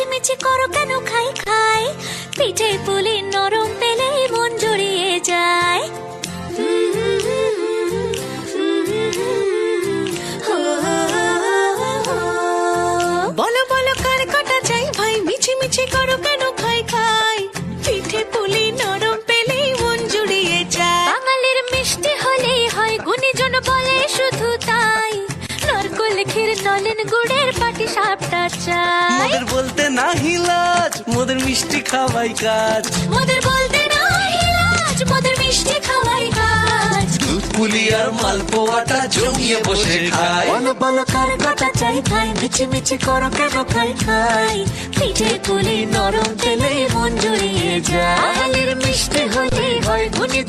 মিছিমিছি করো কেন খাই খাই, পিঠে পুলি নরম পেলে মন জড়িয়ে যায়। বলো বলো কার কটা চাই ভাই, মিছিমিছি করো কেন খাই খাই, পিঠে পুলি নরম পেলে মন জুড়িয়ে যায়। বাঙালির মিষ্টি হলেই হয়, গুণীজন বলে শুধু তাই, নরকোল ক্ষীর নলেন গুড়ের পাটি সাপটা চাই। মোদের বলতে না হিলাজ, মোদের মিষ্টি খাওয়াই কাজ। মোদের বলতে না হিলাজ, মোদের মিষ্টি খাওয়াই কাজ। দুধ পুলি আর মালপোয়াটা জমিয়ে বসে খায়। বলো বলো কার কটা চাই ভাই, মিছিমিছি করো কেন খাই খাই, পিঠে পুলি নরম পেলে মন জুড়িয়ে যায়। বাঙালির মিষ্টি হলেই হয়, গুণী